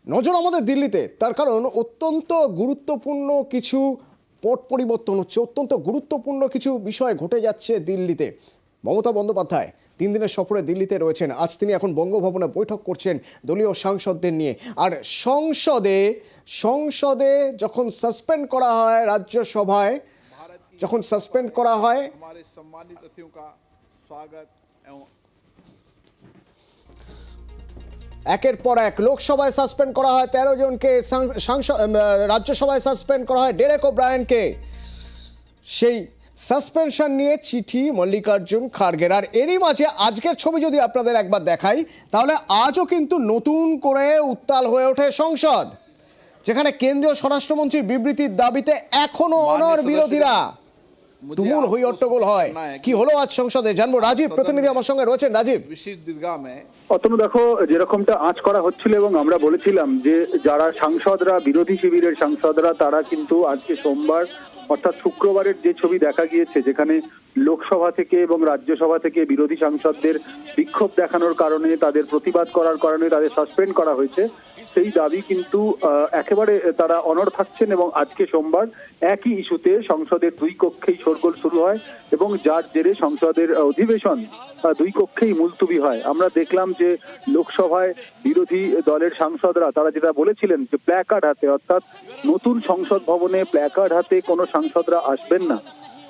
নজর আমাদের দিল্লিতে, তার কারণ অত্যন্ত গুরুত্বপূর্ণ কিছু পট পরিবর্তন হচ্ছে, অত্যন্ত গুরুত্বপূর্ণ কিছু বিষয় ঘটে যাচ্ছে দিল্লিতে। মমতা বন্দ্যোপাধ্যায় 3 দিনের সফরে দিল্লিতে রয়েছেন। আজ তিনি এখন বঙ্গভবনে বৈঠক করছেন দলীয় সাংসদদের নিয়ে। আর সংসদে যখন সাসপেন্ড করা হয়, রাজ্যসভায় যখন সাসপেন্ড করা হয়, একের পর এক লোকসভায় সাসপেন্ড করা হয় 13 জনকে, রাজ্যসভায় সাসপেন্ড করা হয় ডেরেক ওব্রায়েনকে। সেই সাসপেনশন নিয়ে চিঠি মল্লিকার্জুন খার্গের। আর এরই মাঝে আজকের ছবি যদি আপনাদের একবার দেখাই, তাহলে আজও কিন্তু নতুন করে উত্তাল হয়ে ওঠে সংসদ, যেখানে কেন্দ্রীয় স্বরাষ্ট্রমন্ত্রীর বিবৃতির দাবিতে এখনো অনড় বিরোধীরা। তুমুল হই হট্টগোল হয়। কি হলো আজ সংসদে জানবো। রাজীব প্রতিনিধি আমার সঙ্গে রয়েছেন। রাজীব, অতনু, দেখো যেরকমটা আঁচ করা হচ্ছিল এবং আমরা বলেছিলাম যে যারা সাংসদরা, বিরোধী শিবিরের সাংসদরা, তারা কিন্তু আজকে সোমবার অর্থাৎ শুক্রবারের যে ছবি দেখা গিয়েছে, যেখানে লোকসভা থেকে এবং রাজ্যসভা থেকে বিরোধী সাংসদদের বিক্ষোভ দেখানোর কারণে, তাদের প্রতিবাদ করার কারণে তাদের সাসপেন্ড করা হয়েছে, সেই দাবি কিন্তু একেবারে তারা অনড় থাকছেন। এবং আজকে সোমবার একই ইস্যুতে সংসদের 2 কক্ষেই শোরগোল শুরু হয় এবং যার জেরে সংসদের অধিবেশন 2 কক্ষেই মুলতুবি হয়। আমরা দেখলাম যে লোকসভায় বিরোধী দলের সাংসদরা তারা যেটা বলেছিলেন যে প্ল্যাকার্ড হাতে, অর্থাৎ নতুন সংসদ ভবনে প্ল্যাকার্ড হাতে কোনো সাংসদরা আসবেন না,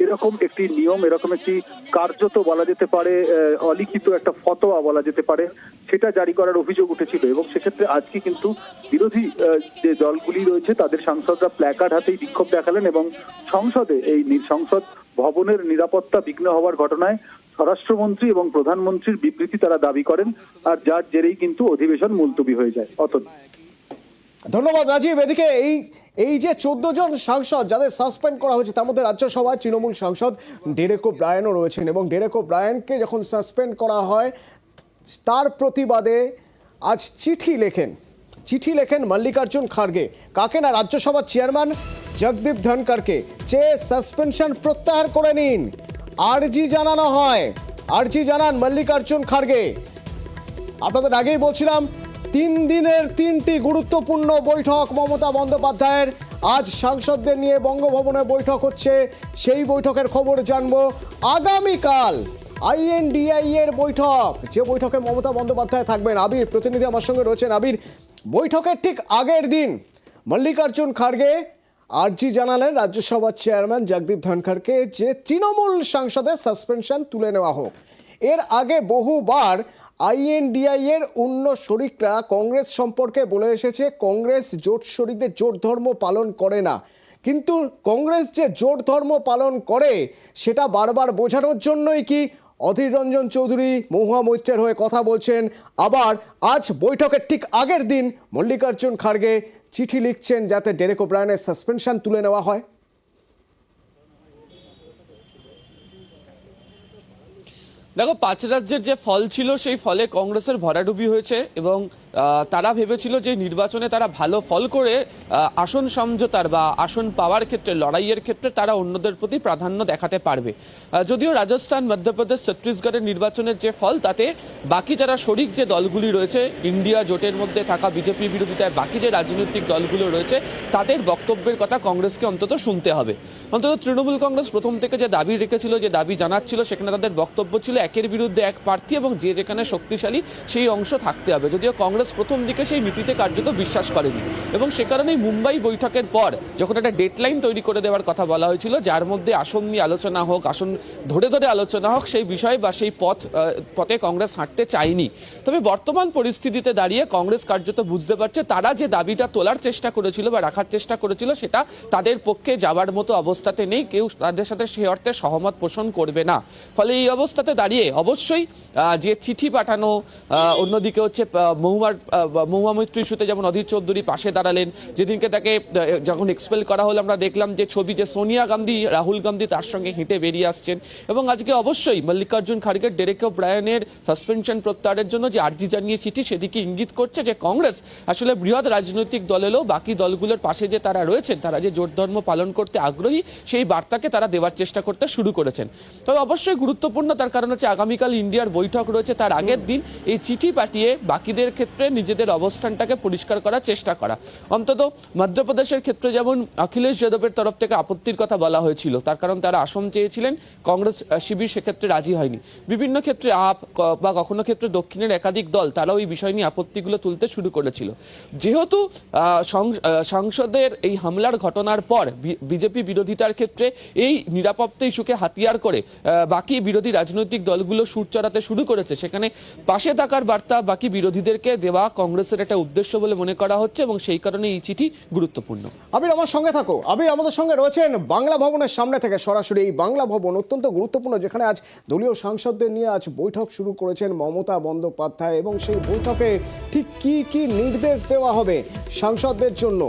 এরকম একটি নিয়ম, এরকম একটি কার্যত বলা যেতে পারে অলিখিত একটা ফতোয়া বলা যেতে পারে, সেটা জারি করার অভিযোগ উঠেছিল। এবং সেক্ষেত্রে আজকে কিন্তু বিরোধী যে দলগুলি রয়েছে তাদের সাংসদরা প্ল্যাকার্ড হাতেই বিক্ষোভ দেখালেন এবং সংসদে এই সংসদ ভবনের নিরাপত্তা বিঘ্ন হওয়ার ঘটনায় স্বরাষ্ট্রমন্ত্রী এবং প্রধানমন্ত্রীর বিবৃতি তারা দাবি করেন, আর যার জেরেই কিন্তু অধিবেশন মুলতবি হয়ে যায়। অতএব ধন্যবাদ রাজীব। এদিকে এই যে 14 জন সাংসদ যাদের সাসপেন্ড করা হয়েছে, তার মধ্যে রাজ্যসভায় তৃণমূল সাংসদ ডেরেক ওব্রায়েনও রয়েছেন। এবং ডেরেক ওব্রায়েনকে যখন সাসপেন্ড করা হয়, তার প্রতিবাদে আজ চিঠি লেখেন মল্লিকার্জুন খার্গে। কাকে না, রাজ্যসভার চেয়ারম্যান জগদীপ ধনকরকে, যে সাসপেনশন প্রত্যাহার করে নিন। আর্জি জানান মল্লিকার্জুন খার্গে। আপনাদের আগেই বলছিলাম 3 দিনের 3টি গুরুত্বপূর্ণ বৈঠক মমতা বন্দ্যোপাধ্যায়ের। আজ সাংসদদের নিয়ে বঙ্গভবনে বৈঠক হচ্ছে, সেই বৈঠকের খবর জানবো। আগামীকাল INDI এর বৈঠক, যে বৈঠকে মমতা বন্দ্যোপাধ্যায় থাকবেন। আবির প্রতিনিধি আমার সঙ্গে রয়েছেন। আবির, বৈঠকের ঠিক আগের দিন মল্লিকার্জুন খার্গে আর্জি জানালেন রাজ্যসভার চেয়ারম্যান জগদীপ ধনখড়কে যে তৃণমূল সাংসদের সাসপেনশন তুলে নেওয়া হোক। এর আগে বহুবার INDI এর অন্য শরিকরা কংগ্রেস সম্পর্কে বলে এসেছে কংগ্রেস জোট শরিকদের জোট ধর্ম পালন করে না, কিন্তু কংগ্রেস যে জোট ধর্ম পালন করে সেটা বারবার বোঝানোর জন্যই কি অধীর রঞ্জন চৌধুরী মহুয়া মৈত্রের হয়ে কথা বলছেন। আবার আজ বৈঠকের ঠিক আগের দিন মল্লিকার্জুন খার্গে চিঠি লিখছেন যাতে ডেরেক ওব্রায়েনের সাসপেনশন তুলে নেওয়া হয়। দেখো, 5 রাজ্যের যে ফল ছিল সেই ফলে কংগ্রেসের ভরাডুবি হয়েছে এবং তারা ভেবেছিল যে নির্বাচনে তারা ভালো ফল করে আসন সমঝোতার বা আসন পাওয়ার ক্ষেত্রে, লড়াইয়ের ক্ষেত্রে তারা অন্যদের প্রতি প্রাধান্য দেখাতে পারবে। যদিও রাজস্থান, মধ্যপ্রদেশ, ছত্তিশগড়ের নির্বাচনের যে ফল, তাতে বাকি যারা শরিক যে দলগুলি রয়েছে, ইন্ডিয়া জোটের মধ্যে থাকা বিজেপি বিরোধিতায় বাকি যে রাজনৈতিক দলগুলো রয়েছে, তাদের বক্তব্যের কথা কংগ্রেসকে অন্তত শুনতে হবে। অন্তত তৃণমূল কংগ্রেস প্রথম থেকে যে দাবি রেখেছিল, যে দাবি জানাচ্ছিল, সেখানে তাদের বক্তব্য ছিল একের বিরুদ্ধে এক প্রার্থী এবং যে যেখানে শক্তিশালী সেই অংশ থাকতে হবে। যদিও কংগ্রেস প্রথম দিকে সেই নীতিতে কার্যত বিশ্বাস করেনি এবং সে কারণেই মুম্বাই বৈঠকের পর যখন একটা ডেডলাইন তৈরি করে দেওয়ার কথা বলা হয়েছিল, যার মধ্যে আসন নিয়ে আলোচনা হোক, আসন ধরে আলোচনা হোক, সেই বিষয় বা সেই পথে কংগ্রেস হাঁটতে চায়নি। তবে বর্তমান পরিস্থিতিতে দাঁড়িয়ে কংগ্রেস কার্যত বুঝতে পারছে তারা যে দাবিটা তোলার চেষ্টা করেছিল বা রাখার চেষ্টা করেছিল, সেটা তাদের পক্ষে যাবার মতো অবস্থাতে নেই। কেউ তাদের সাথে সে অর্থে সহমত পোষণ করবে না। ফলে এই অবস্থাতে দাঁড়িয়ে অবশ্যই যে চিঠি পাঠানো, অন্যদিকে হচ্ছে মহুয়া মৈত্র ইস্যুতে যেমন অধীর চৌধুরী পাশে দাঁড়ালেন, যেদিনকে তাকে যখন এক্সপেল করা হলো, আমরা দেখলাম যে ছবি, যে সোনিয়া গান্ধী, রাহুল গান্ধী তার সঙ্গে হেঁটে বেরিয়ে আসছেন। এবং আজকে অবশ্যই মল্লিকার্জুন খার্গের ডেরেক ওব্রায়েনের সাসপেনশন প্রত্যাহারের জন্য যে আর্জি জানিয়ে চিঠি, সেদিকে ইঙ্গিত করছে যে কংগ্রেস আসলে বৃহৎ রাজনৈতিক দল হলেও বাকি দলগুলোর পাশে যে তারা রয়েছেন, তারা যে জোট ধর্ম পালন করতে আগ্রহী, সেই বার্তাকে তারা দেওয়ার চেষ্টা করতে শুরু করেছেন। তবে অবশ্যই গুরুত্বপূর্ণ, তার কারণ হচ্ছে আগামীকাল ইন্ডিয়ার বৈঠক রয়েছে, তার আগের দিন এই চিঠি পাঠিয়ে বাকিদের ক্ষেত্রে ক্ষেত্রে নিজেদের অবস্থানটাকে পরিষ্কার করার চেষ্টা করা। অন্তত মধ্যপ্রদেশের ক্ষেত্রে যেমন অখিলেশ যাদবের তরফ থেকে আপত্তির কথা বলা হয়েছিল, তার কারণ তারা আসন চেয়েছিলেন, কংগ্রেস শিবির সেক্ষেত্রে রাজি হয়নি। বিভিন্ন ক্ষেত্রে বা কখনো ক্ষেত্রে দক্ষিণের একাধিক দল তারাও এই বিষয় নিয়ে আপত্তিগুলো তুলতে শুরু করেছিল। যেহেতু সংসদের এই হামলার ঘটনার পর বিজেপি বিরোধিতার ক্ষেত্রে এই নিরাপত্তা ইস্যুকে হাতিয়ার করে বাকি বিরোধী রাজনৈতিক দলগুলো সুর চড়াতে শুরু করেছে, সেখানে পাশে থাকার বার্তা বাকি বিরোধীদেরকে দেওয়া কংগ্রেসের একটা উদ্দেশ্য বলে মনে করা হচ্ছে এবং সেই কারণে এই চিঠি গুরুত্বপূর্ণ। আবির আমার সঙ্গে থাকো। আবির আমাদের সঙ্গে রয়েছেন বাংলা ভবনের সামনে থেকে সরাসরি। এই বাংলা ভবন অত্যন্ত গুরুত্বপূর্ণ, যেখানে আজ দলীয় সাংসদদের নিয়ে আজ বৈঠক শুরু করেছেন মমতা বন্দ্যোপাধ্যায়, এবং সেই বৈঠকে ঠিক কি কি নির্দেশ দেওয়া হবে সাংসদদের জন্য।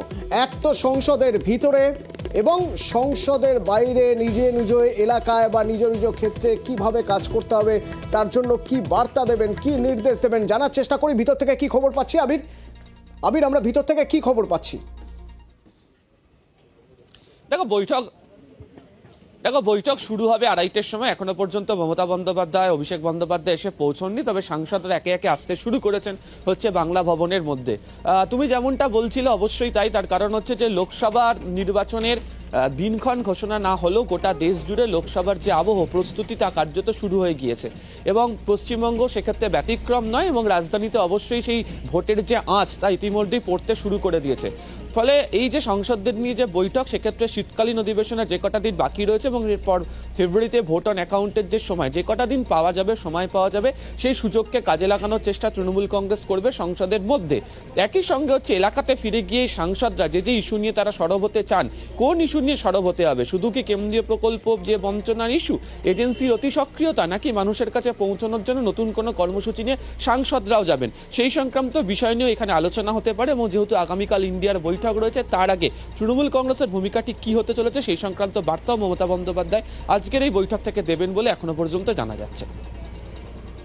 এক তো সংসদের ভিতরে এবং সংসদের বাইরে নিজ নিজ এলাকায় বা নিজ নিজ ক্ষেত্রে কিভাবে কাজ করতে হবে, তার জন্য কি বার্তা দেবেন, কি নির্দেশ দেবেন, জানার চেষ্টা করি ভিতর থেকে কি খবর পাচ্ছি। আবির আমরা ভিতর থেকে কি খবর পাচ্ছি? দেখো বৈঠক শুরু হবে 2:30টার সময়। এখনো পর্যন্ত মমতা বন্দ্যোপাধ্যায়, অভিষেক বন্দ্যোপাধ্যায় এসে পৌঁছননি, তবে সাংসদরা একে একে আসতে শুরু করেছেন হচ্ছে বাংলা ভবনের মধ্যে। তুমি যেমনটা বলছিলে অবশ্যই তাই, তার কারণ হচ্ছে যে লোকসভার নির্বাচনের দিনক্ষণ ঘোষণা না হলেও গোটা দেশ জুড়ে লোকসভার যে আবহ প্রস্তুতি তা কার্যত শুরু হয়ে গিয়েছে এবং পশ্চিমবঙ্গ সেক্ষেত্রে ব্যতিক্রম নয়, এবং রাজধানীতে অবশ্যই সেই ভোটের যে আঁচ তা ইতিমধ্যেই পড়তে শুরু করে দিয়েছে। ফলে এই যে সংসদদের নিয়ে যে বৈঠক, সেক্ষেত্রে শীতকালীন অধিবেশনের যে কটা দিন বাকি রয়েছে এবং এরপর ফেব্রুয়ারিতে ভোট অন অ্যাকাউন্টের যে সময়, যে কটা দিন সময় পাওয়া যাবে সেই সুযোগকে কাজে লাগানোর চেষ্টা তৃণমূল কংগ্রেস করবে সংসদের মধ্যে। একই সঙ্গে হচ্ছে এলাকাতে ফিরে গিয়ে সাংসদরা যে যে ইস্যু নিয়ে তারা সরব হতে চান, কোন ইস্যু নিয়ে সরব হতে হবে, শুধু কি কেন্দ্রীয় প্রকল্প যে বঞ্চনার ইস্যু, এজেন্সির অতি সক্রিয়তা, নাকি মানুষের কাছে পৌঁছানোর জন্য নতুন কোনো কর্মসূচি নিয়ে সাংসদরাও যাবেন, সেই সংক্রান্ত বিষয় নিয়েও এখানে আলোচনা হতে পারে। এবং যেহেতু আগামীকাল ইন্ডিয়ার বৈঠক রয়েছে, তার আগে তৃণমূল কংগ্রেসের ভূমিকাটি কি হতে চলেছে সেই সংক্রান্ত বার্তাও মমতা বন্দ্যোপাধ্যায় আজকের এই বৈঠক থেকে দেবেন বলে এখনো পর্যন্ত জানা যাচ্ছে।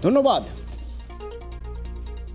ধন্যবাদ।